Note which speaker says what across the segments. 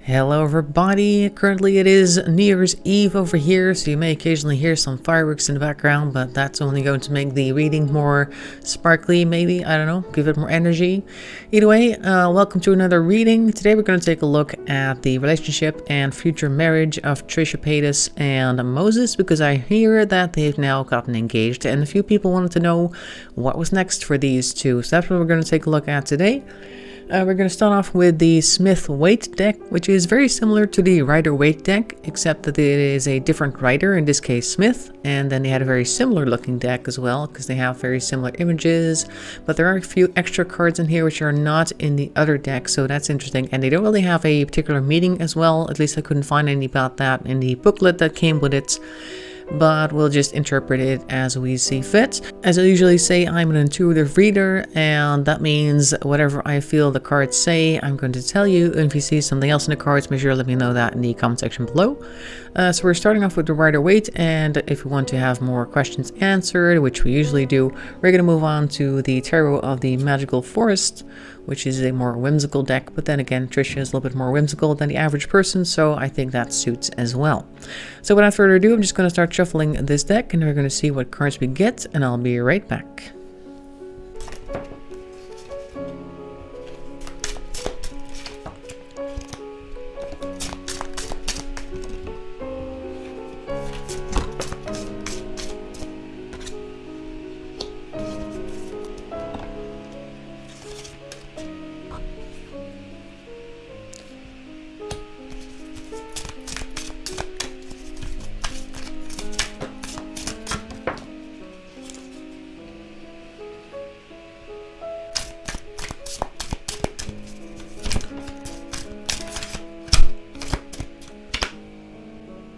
Speaker 1: Hello everybody, currently it is New Year's Eve over here, so you may occasionally hear some fireworks in the background, but that's only going to make the reading more sparkly maybe, I don't know, give it more energy. Either way, welcome to another reading. Today we're going to take a look at the relationship and future marriage of Trisha and Moses, because I hear that they've now gotten engaged, and a few people wanted to know what was next for these two, so that's what we're going to take a look at today. We're going to start off with the Smith-Waite deck, which is very similar to the Rider-Waite deck, except that it is a different writer, in this case Smith, and then they had a very similar looking deck as well, because they have very similar images, but there are a few extra cards in here which are not in the other deck, so that's interesting, and they don't really have a particular meaning as well, at least I couldn't find any about that in the booklet that came with it. But we'll just interpret it as we see fit. As I usually say, I'm an intuitive reader, and that means whatever I feel the cards say, I'm going to tell you. And if you see something else in the cards, make sure to let me know that in the comment section below. So we're starting off with the Rider-Waite, and if you want to have more questions answered, which we usually do, we're going to move on to the Tarot of the Magical Forest, which is a more whimsical deck, but then again, Trisha is a little bit more whimsical than the average person, so I think that suits as well. So without further ado, I'm just going to start shuffling this deck, and we're going to see what cards we get, and I'll be right back.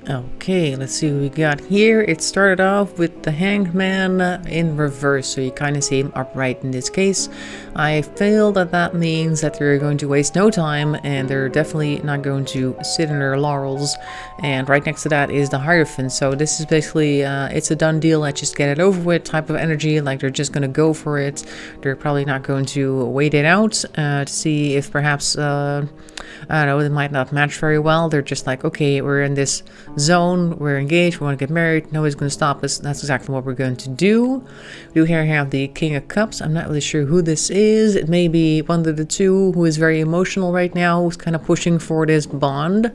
Speaker 1: Okay, let's see what we got here. It started off with the Hanged Man in reverse, so you kind of see him upright in this case. I feel that that means that they're going to waste no time, and they're definitely not going to sit in their laurels. And right next to that is the Hierophant, so this is basically, it's a done deal, let's just get it over with type of energy, like they're just going to go for it. They're probably not going to wait it out to see if perhaps, I don't know, it might not match very well. They're just like, okay, we're in this zone, we're engaged, we want to get married, nobody's going to stop us. That's exactly what we're going to do. We do here have the King of Cups. I'm not really sure who this is. It may be one of the two who is very emotional right now, who's kind of pushing for this bond.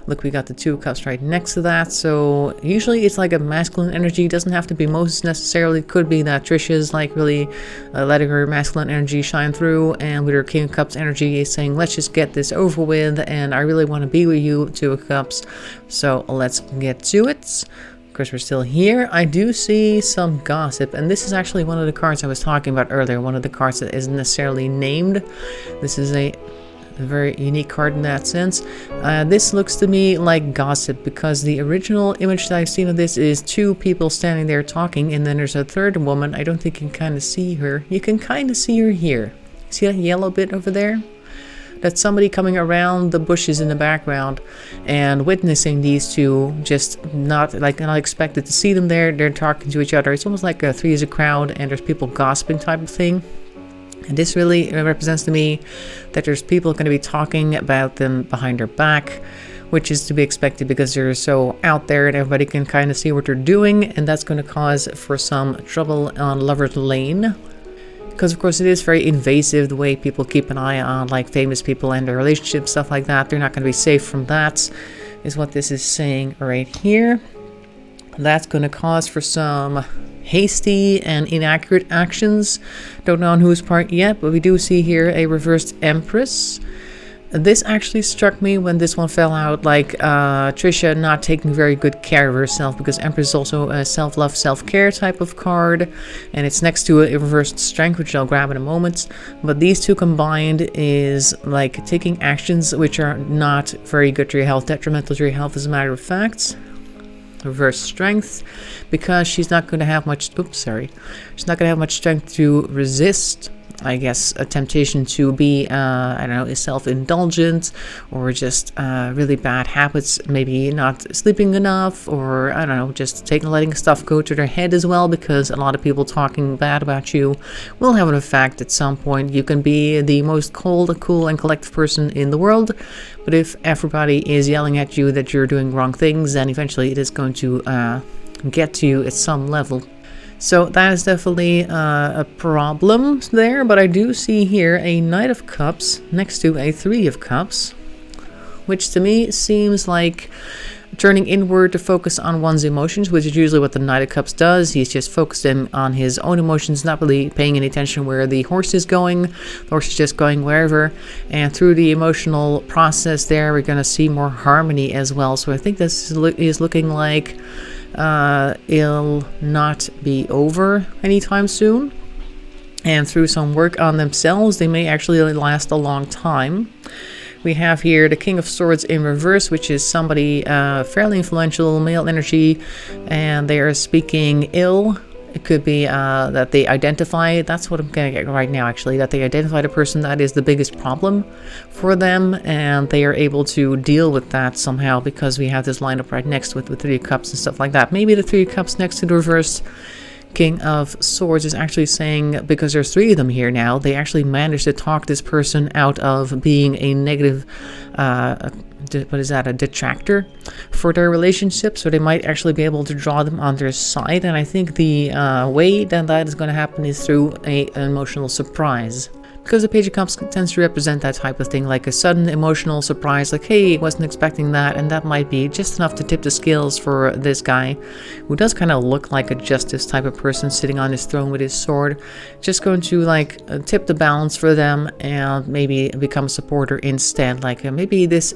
Speaker 1: Look, we got the Two of Cups right next to that, so usually it's like a masculine energy. It doesn't have to be Moses necessarily. It could be that Trisha's like really letting her masculine energy shine through, and with her King of Cups energy is saying, let's just get this over with, and I really want to be with you, Two of Cups, so let's get to it. Of course, we're still here. I do see some gossip, and this is actually one of the cards I was talking about earlier, one of the cards that isn't necessarily named. This is a very unique card in that sense. This looks to me like gossip, because the original image that I've seen of this is two people standing there talking, and then there's a third woman. I don't think you can kind of see her. You can kind of see her here. See that yellow bit over there? That's somebody coming around the bushes in the background and witnessing these two, just not expected to see them there. They're talking to each other. It's almost like a three is a crowd and there's people gossiping type of thing. And this really represents to me that there's people going to be talking about them behind their back, which is to be expected because they're so out there and everybody can kind of see what they're doing, and that's going to cause for some trouble on Lover's Lane. Because of course it is very invasive the way people keep an eye on like famous people and their relationships, stuff like that. They're not going to be safe from that, is what this is saying right here. That's going to cause for some hasty and inaccurate actions. Don't know on whose part yet, but we do see here a reversed Empress. This actually struck me when this one fell out, like Trisha not taking very good care of herself, because Empress is also a self-love, self-care type of card, and it's next to a reversed Strength, which I'll grab in a moment. But these two combined is like taking actions which are not very good to your health, detrimental to your health as a matter of fact. Reverse Strength, because she's not going to have much, she's not going to have much strength to resist I guess, a temptation to be, I don't know, self-indulgent, or just really bad habits, maybe not sleeping enough, or I don't know, just letting stuff go to their head as well, because a lot of people talking bad about you will have an effect at some point. You can be the most cold, cool, and collected person in the world, but if everybody is yelling at you that you're doing wrong things, then eventually it is going to get to you at some level. So that is definitely a problem there, but I do see here a Knight of Cups next to a Three of Cups, which to me seems like turning inward to focus on one's emotions, which is usually what the Knight of Cups does. He's just focusing on his own emotions, not really paying any attention where the horse is going. The horse is just going wherever, and through the emotional process there, we're going to see more harmony as well. So I think this is looking like it'll not be over anytime soon, and through some work on themselves they may actually last a long time. We have here the King of Swords in reverse, which is somebody fairly influential, male energy, and they are speaking ill. It could be that they identify, that's what I'm going to get right now actually, that they identify the person that is the biggest problem for them, and they are able to deal with that somehow, because we have this lineup right next with the Three of Cups and stuff like that. Maybe the Three of Cups next to the reverse King of Swords is actually saying, because there's three of them here now, they actually managed to talk this person out of being a negative, a detractor for their relationship, so they might actually be able to draw them on their side. And I think the way that is going to happen is through an emotional surprise. Because the Page of Cups tends to represent that type of thing, like a sudden emotional surprise, like, hey, wasn't expecting that, and that might be just enough to tip the scales for this guy, who does kind of look like a justice type of person sitting on his throne with his sword, just going to tip the balance for them and maybe become a supporter instead. Like maybe this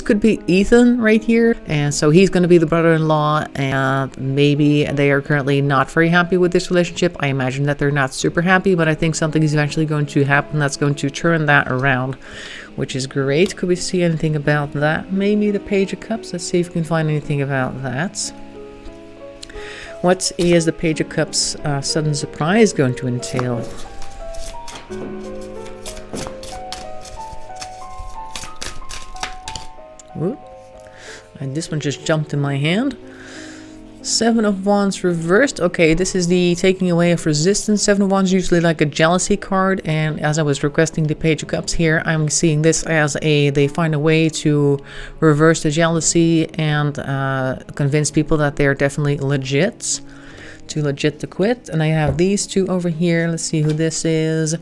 Speaker 1: could be Ethan right here, and so he's going to be the brother-in-law, and maybe they are currently not very happy with this relationship. I imagine that they're not super happy, but I think something is eventually going to happen that's going to turn that around, which is great. Could we see anything about that? Maybe the Page of Cups. Let's see if we can find anything about that. What is the Page of Cups sudden surprise going to entail? Whoop. And this one just jumped in my hand. Seven of Wands reversed. Okay, this is the taking away of resistance. Seven of Wands usually like a jealousy card, and as I was requesting the Page of Cups here, I'm seeing this as they find a way to reverse the jealousy and convince people that they're definitely legit. Too legit to quit. And I have these two over here. Let's see who this is.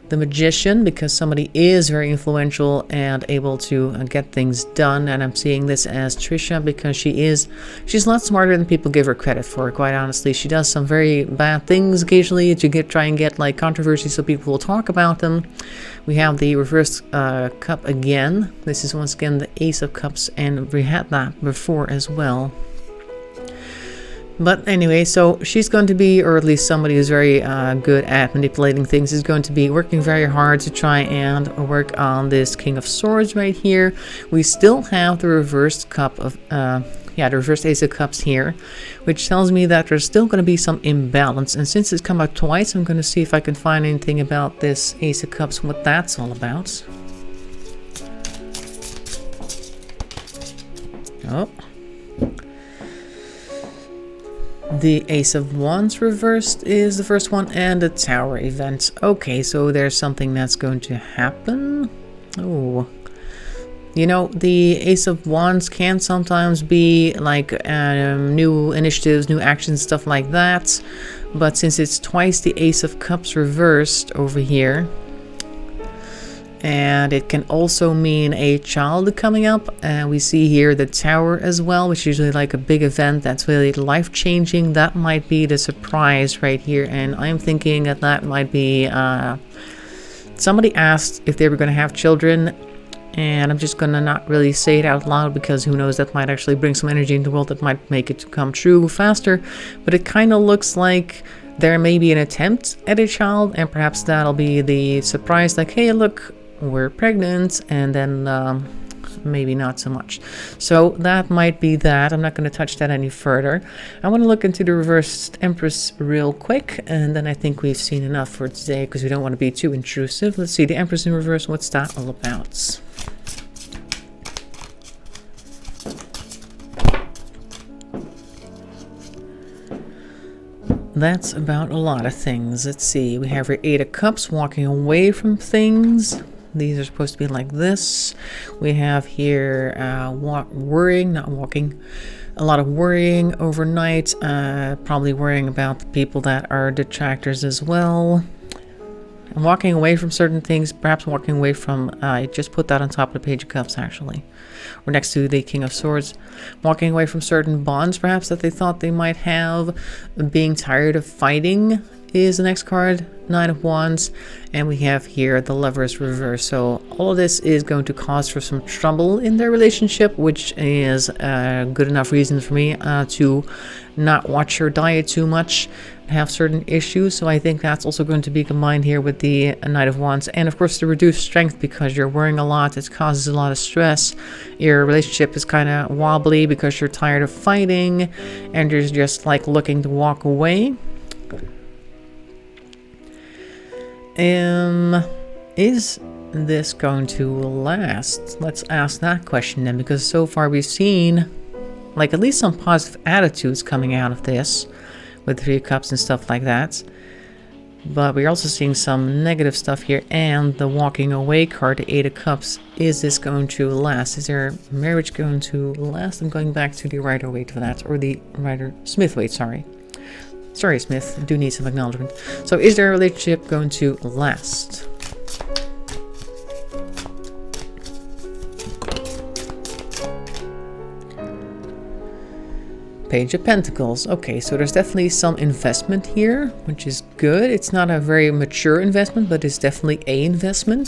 Speaker 1: The Magician, because somebody is very influential and able to get things done. And I'm seeing this as Trisha, because she's a lot smarter than people give her credit for, quite honestly. She does some very bad things occasionally to try and get like controversy so people will talk about them. We have the reverse cup again. This is once again the Ace of Cups, and we had that before as well. But anyway, so she's going to be, or at least somebody who's very good at manipulating things, is going to be working very hard to try and work on this King of Swords right here. We still have the reversed cup of, the reversed Ace of Cups here, which tells me that there's still going to be some imbalance. And since it's come out twice, I'm going to see if I can find anything about this Ace of Cups, what that's all about. Oh. The Ace of Wands reversed is the first one, and the Tower event. Okay, so there's something that's going to happen. Oh. You know, the Ace of Wands can sometimes be like new initiatives, new actions, stuff like that. But since it's twice the Ace of Cups reversed over here, and it can also mean a child coming up, and we see here the Tower as well, which is usually like a big event that's really life-changing. That might be the surprise right here, and I'm thinking that might be somebody asked if they were going to have children, and I'm just gonna not really say it out loud, because who knows, that might actually bring some energy into the world that might make it come true faster. But it kind of looks like there may be an attempt at a child, and perhaps that'll be the surprise, like, hey, look, we're pregnant, and then maybe not so much. So that might be that. I'm not going to touch that any further. I want to look into the reversed Empress real quick, and then I think we've seen enough for today because we don't want to be too intrusive. Let's see, the Empress in reverse, what's that all about? That's about a lot of things. Let's see, we have our Eight of Cups, walking away from things. These are supposed to be like this. We have here worrying, not walking, a lot of worrying overnight, probably worrying about the people that are detractors as well. And walking away from certain things, perhaps walking away from, I just put that on top of the Page of Cups actually, or next to the King of Swords. Walking away from certain bonds perhaps that they thought they might have. Being tired of fighting is the next card, Nine of Wands, and we have here the Lovers reverse. So all of this is going to cause for some trouble in their relationship, which is a good enough reason for me to not watch her diet too much, have certain issues. So I think that's also going to be combined here with the Knight of Wands, and of course the reduced strength because you're worrying a lot. It causes a lot of stress. Your relationship is kind of wobbly because you're tired of fighting and you're just like looking to walk away. Is this going to last? Let's ask that question then, because so far we've seen like at least some positive attitudes coming out of this with the Three of Cups and stuff like that. But we're also seeing some negative stuff here, and the walking away card, the Eight of Cups. Is this going to last? Is their marriage going to last? I'm going back to the Rider-Waite for that, or the Smith-Waite, sorry. Sorry, Smith, I do need some acknowledgement. So is their relationship going to last? Page of Pentacles. Okay, so there's definitely some investment here, which is good. It's not a very mature investment, but it's definitely a investment.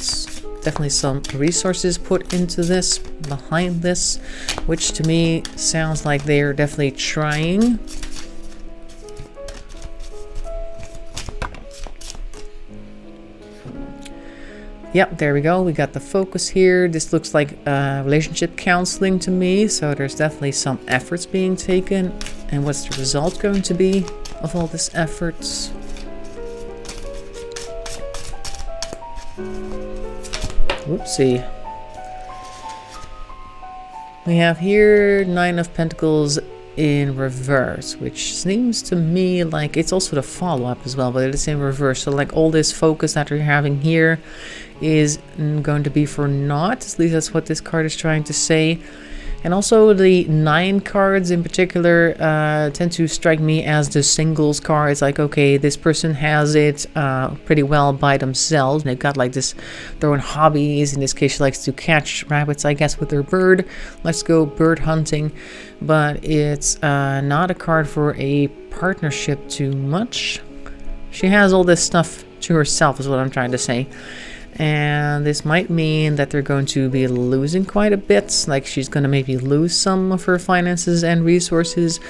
Speaker 1: Definitely some resources put into this, behind this, which to me sounds like they're definitely trying. Yep, there we go. We got the focus here. This looks like relationship counseling to me. So there's definitely some efforts being taken. And what's the result going to be of all this efforts? Whoopsie. We have here Nine of Pentacles in reverse, which seems to me like it's also the follow-up as well, but it's in reverse. So like all this focus that we're having here is going to be for naught. At least that's what this card is trying to say. And also the 9 cards in particular tend to strike me as the singles cards. Like, okay, this person has it pretty well by themselves. They've got like their own hobbies. In this case, she likes to catch rabbits, I guess, with her bird. Let's go bird hunting. But it's not a card for a partnership too much. She has all this stuff to herself is what I'm trying to say. And this might mean that they're going to be losing quite a bit. Like she's going to maybe lose some of her finances and resources.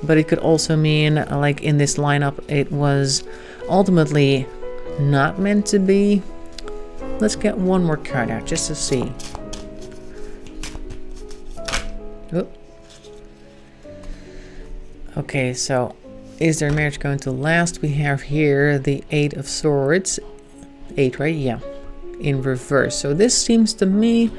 Speaker 1: But it could also mean, like in this lineup, it was ultimately not meant to be. Let's get one more card out just to see. Oop. Okay, so is their marriage going to last? We have here the Eight of Swords. 8, right? Yeah. In reverse. So this seems to me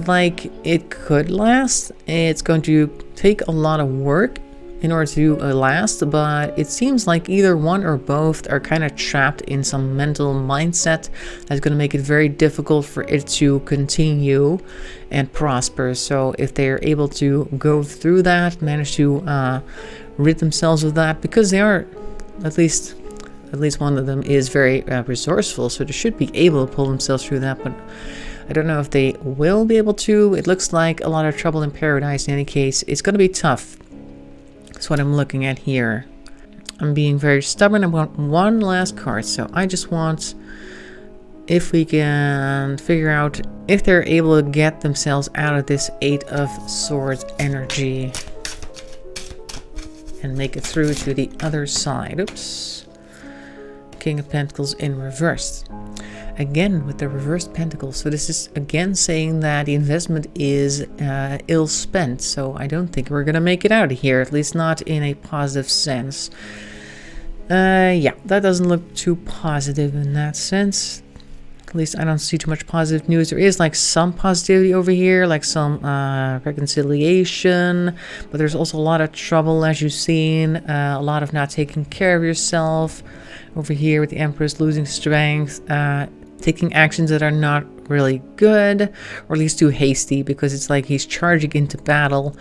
Speaker 1: like it could last. It's going to take a lot of work in order to last, but it seems like either one or both are kind of trapped in some mental mindset that's going to make it very difficult for it to continue and prosper. So if they're able to go through that, manage to rid themselves of that, because they are at least one of them is very resourceful, so they should be able to pull themselves through that, but I don't know if they will be able to. It looks like a lot of trouble in paradise in any case. It's going to be tough. That's what I'm looking at here. I'm being very stubborn. I want one last card, so I just want if we can figure out if they're able to get themselves out of this Eight of Swords energy and make it through to the other side. Oops. King of Pentacles in reverse. again with the reversed pentacles. So this is again saying that the investment is ill spent. So I don't think we're gonna make it out of here, at least not in a positive sense. Yeah, that doesn't look too positive in that sense. At least I don't see too much positive news. There is like some positivity over here, like some reconciliation, but there's also a lot of trouble, as you've seen, a lot of not taking care of yourself. Over here with the Empress losing strength, taking actions that are not really good, or at least too hasty, because it's like he's charging into battle.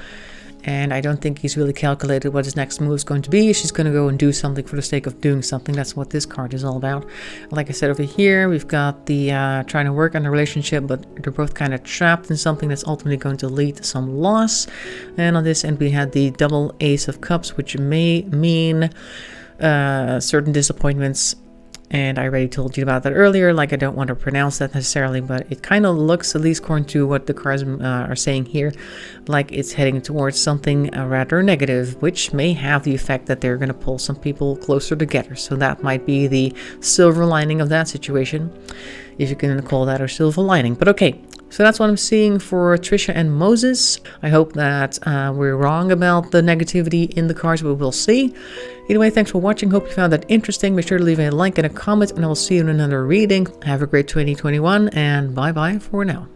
Speaker 1: And I don't think he's really calculated what his next move is going to be. She's going to go and do something for the sake of doing something. That's what this card is all about. Like I said, over here, we've got the trying to work on the relationship, but they're both kind of trapped in something that's ultimately going to lead to some loss. And on this end, we had the double Ace of Cups, which may mean certain disappointments. And I already told you about that earlier, like I don't want to pronounce that necessarily, but it kind of looks, at least according to what the cards are saying here, like it's heading towards something rather negative, which may have the effect that they're going to pull some people closer together. So that might be the silver lining of that situation, if you can call that a silver lining. But okay, so that's what I'm seeing for Trisha and Moses. I hope that we're wrong about the negativity in the cards, but we'll see. Either way, thanks for watching. Hope you found that interesting. Make sure to leave a like and a comment, and I will see you in another reading. Have a great 2021, and bye-bye for now.